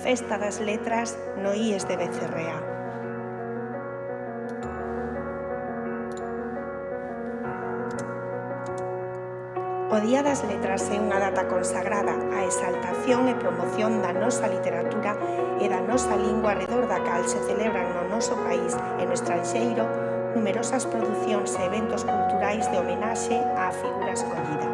Festa das Letras no IES de Becerrea. O Día das Letras é unha data consagrada á exaltación e promoción da nosa literatura e da nosa lingua arredor da cal se celebran no noso país e no estranxeiro numerosas producións e eventos culturais de homenaxe á figura escollida.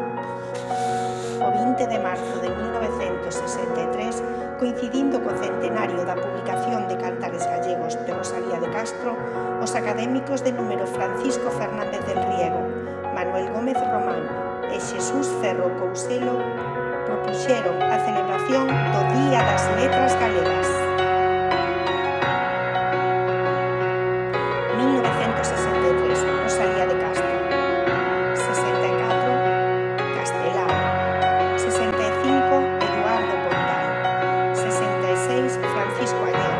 O 20 de marzo de 1963, coincidindo co centenario da publicación de Cantares Gallegos de Rosalía de Castro, os académicos de número Francisco Fernández del Riego, Manuel Gómez Román e Xesús Ferro Couselo propuxeron a celebración do Día das Letras Galegas. 1963, Rosalía de Castro. 64, Castelao. 65, Eduardo Pondal. 66, Francisco Añón.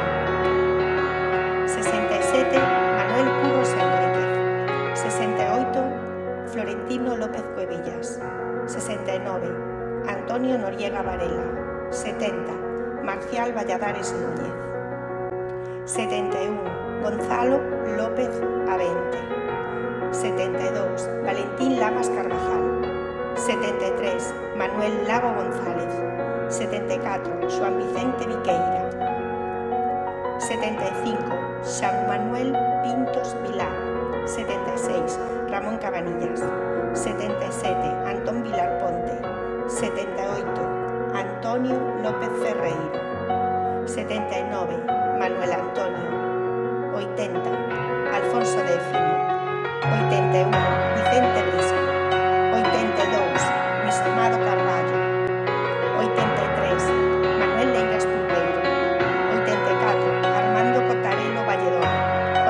67, Manuel Curros Enríquez. 68, Florentino López Cuevillas. 69, Antonio Noriega Varela. 70, Marcial Valladares Núñez. 71, Gonzalo López Avente. 72, Valentín Lamas Carvajal. 73, Manuel Lago González. 74, Xoán Vicente Viqueira. 75, Xan Manuel Pintos Vilar. 76, Ramón Cabanillas. 77, Antón Vilar Ponte. 78, Antonio López Ferreiro. 79, Manuel Antonio. 80, Alfonso X. 81, Vicente Risco. 82, Luis Amado Carballo. 83, Manuel Leiras Pulpeiro. 84, Armando Cotarelo Valledor.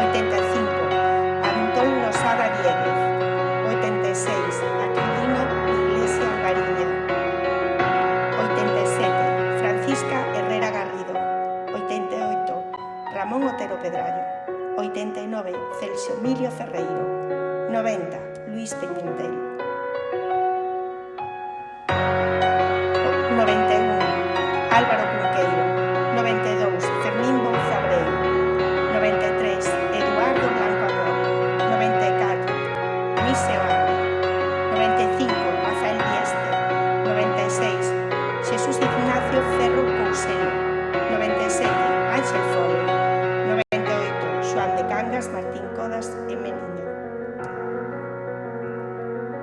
85, Antón Losada Dieguez. 86, Aquilino Iglesia Albariña. 87, Francisca Herrera Garrido. 88, Ramón Otero Pedrallo. 89, Celso Emilio Ferreiro. 90, Luis Peñintel. 91, Álvaro Cunqueiro. 92, Fermín Bouza Abreu. 93, Eduardo Blanco Amor. 94, Luis Seoane. 95, Rafael Dieste. 96, Xesús Ignacio Ferro Couselo. 97, Ángel Fole. 98, Xoán de Cangas, Martín Codas e Meniño.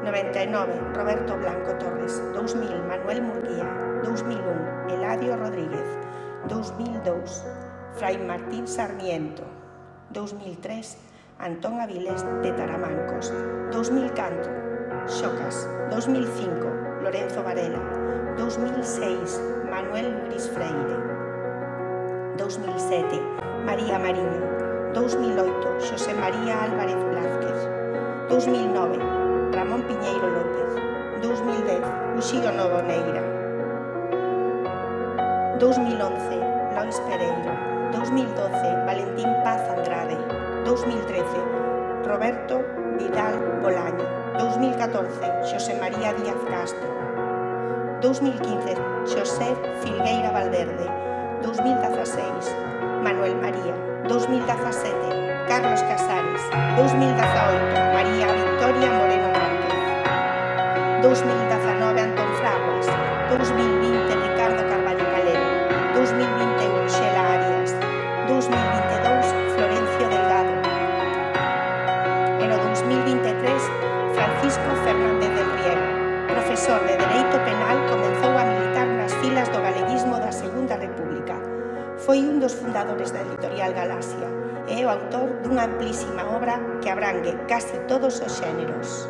99, Roberto Blanco Torres. 2000, Manuel Murguía. 2001, Eladio Rodríguez. 2002, Fray Martín Sarmiento. 2003, Antón Avilés de Taramancos. 2004, Xocas. 2005, Lorenzo Varela. 2006, Manuel Luis Freire. 2007, María Mariño. 2008, Xosé María Álvarez Blázquez. 2009, Ramón Piñeiro López. 2010, Uxío Novo Neira. 2011, Lois Pereiro. 2012, Valentín Paz Andrade. 2013, Roberto Vidal Bolaño. 2014, Xosé María Díaz Castro. 2015, Xosé Filgueira Valverde. 2016, Manuel María. 2017, Carlos Casares. 2018, María Victoria Moreno Márquez. 2019, Antón Fraguas. 2020, Ricardo Carballo Calero. 2021, Xela Arias. 2022, Florencio Delgado. E no 2023, Francisco Fernández del Riego. Profesor de Dereito Penal, comezou a militar nas filas do galeguismo da Segunda República. Foi un dos fundadores da editorial Galaxia e é o autor dunha amplísima obra que abrangue case todos os xéneros.